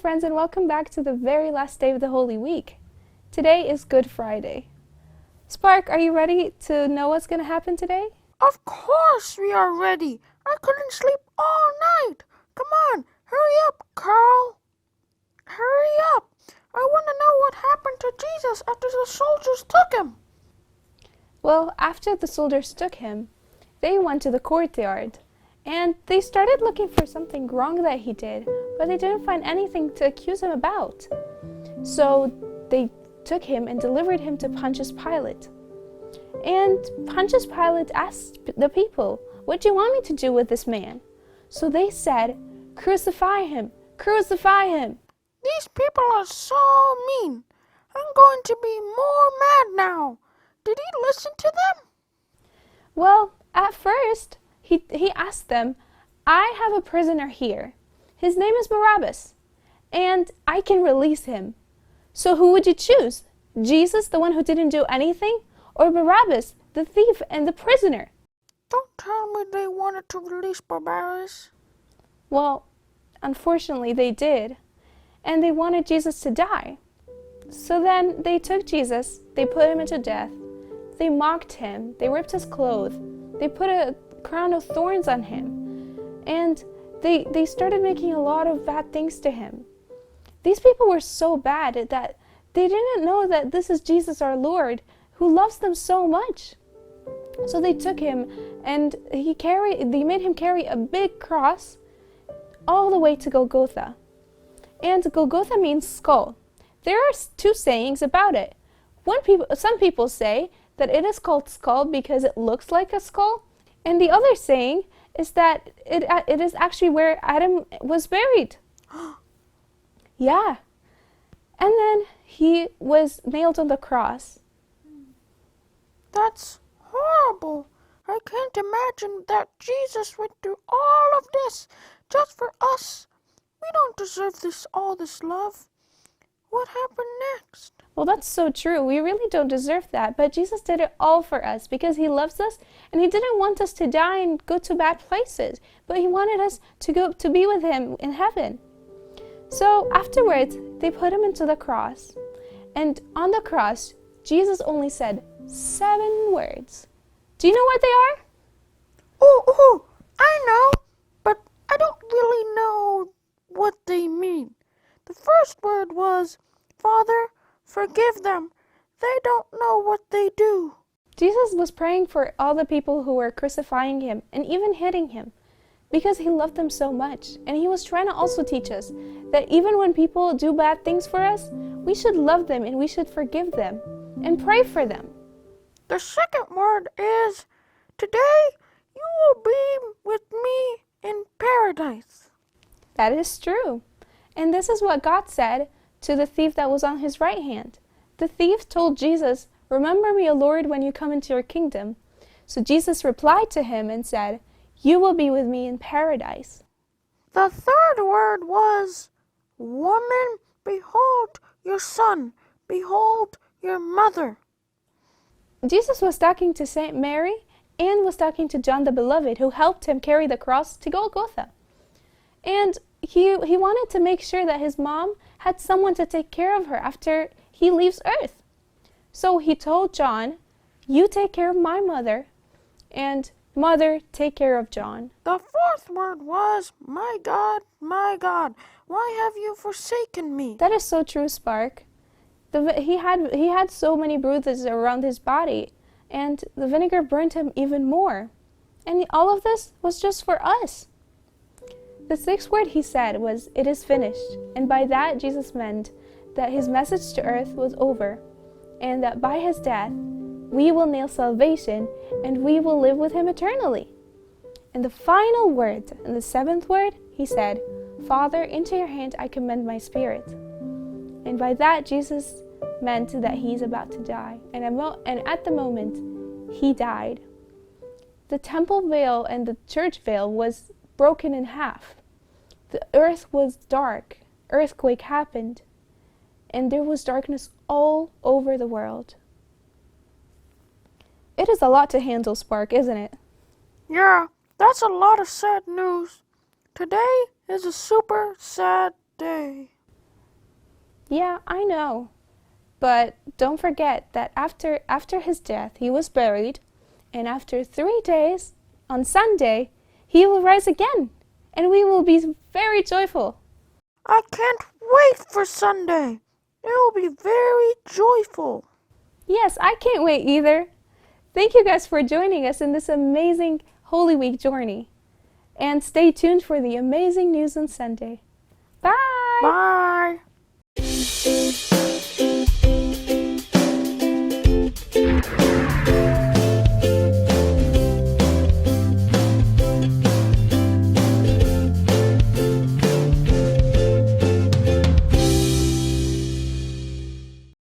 friends, and welcome back to the very last day of the Holy Week. Today is Good Friday. Spark, are you ready to know what's going to happen today? Of course we are ready. I couldn't sleep all night. Come on, hurry up, Carl. Hurry up. I want to know what happened to Jesus after the soldiers took him. Well, after the soldiers took him, they went to the courtyard and they started looking for something wrong that he did, but they didn't find anything to accuse him about. So they took him and delivered him to Pontius Pilate. And Pontius Pilate asked the people, "What do you want me to do with this man?" So they said, "Crucify him! Crucify him!" These people are so mean. I'm going to be more mad now. Did he listen to them? Well, at first, he asked them, "I have a prisoner here. His name is Barabbas, and I can release him. So who would you choose? Jesus, the one who didn't do anything, or Barabbas, the thief and the prisoner?" Don't tell me they wanted to release Barabbas. Well, unfortunately they did, and they wanted Jesus to die. So then they took Jesus, they put him into death, they mocked him, they ripped his clothes, they put a crown of thorns on him, and they started making a lot of bad things to him. These people were so bad that they didn't know that this is Jesus our Lord, who loves them so much. So they took him and they made him carry a big cross all the way to Golgotha. And Golgotha means skull. There are two sayings about it. Some people say that it is called skull because it looks like a skull, and the other saying is that it is actually where Adam was buried. Yeah. And then he was nailed on the cross. That's horrible. I can't imagine that Jesus went through all of this just for us. We don't deserve all this love. What happened next? Well, that's so true. We really don't deserve that, but Jesus did it all for us because he loves us, and he didn't want us to die and go to bad places, but he wanted us to go to be with him in heaven. So afterwards, they put him into the cross, and on the cross, Jesus only said 7 words. Do you know what they are? Oh, I know, but I don't really know what they mean. The first word was, "Father, forgive them. They don't know what they do." Jesus was praying for all the people who were crucifying him and even hitting him because he loved them so much. And he was trying to also teach us that even when people do bad things for us, we should love them and we should forgive them and pray for them. The second word is, "Today you will be with me in paradise." That is true. And this is what God said to the thief that was on his right hand. The thief told Jesus, "Remember me, O Lord, when you come into your kingdom." So Jesus replied to him and said, "You will be with me in paradise." The third word was, "Woman, behold your son, behold your mother." Jesus was talking to Saint Mary and was talking to John the Beloved, who helped him carry the cross to Golgotha. And he wanted to make sure that his mom had someone to take care of her after he leaves earth. So he told John, "You take care of my mother, and mother, take care of John." The fourth word was, my God, why have you forsaken me?" That is so true, Spark. He had so many bruises around his body, and the vinegar burned him even more. And all of this was just for us. The sixth word he said was, "It is finished." And by that, Jesus meant that his message to earth was over, and that by his death, we will nail salvation, and we will live with him eternally. And the final word, and the seventh word, he said, "Father, into your hand I commend my spirit." And by that, Jesus meant that he's about to die. And at the moment, he died. The temple veil and the church veil was broken in half. The earth was dark. Earthquake happened. And there was darkness all over the world. It is a lot to handle, Spark, isn't it? Yeah, that's a lot of sad news. Today is a super sad day. Yeah, I know. But don't forget that after his death, he was buried, and after 3 days, on Sunday, he will rise again, and we will be very joyful. I can't wait for Sunday. It will be very joyful. Yes, I can't wait either. Thank you guys for joining us in this amazing Holy Week journey. And stay tuned for the amazing news on Sunday. Bye! Bye.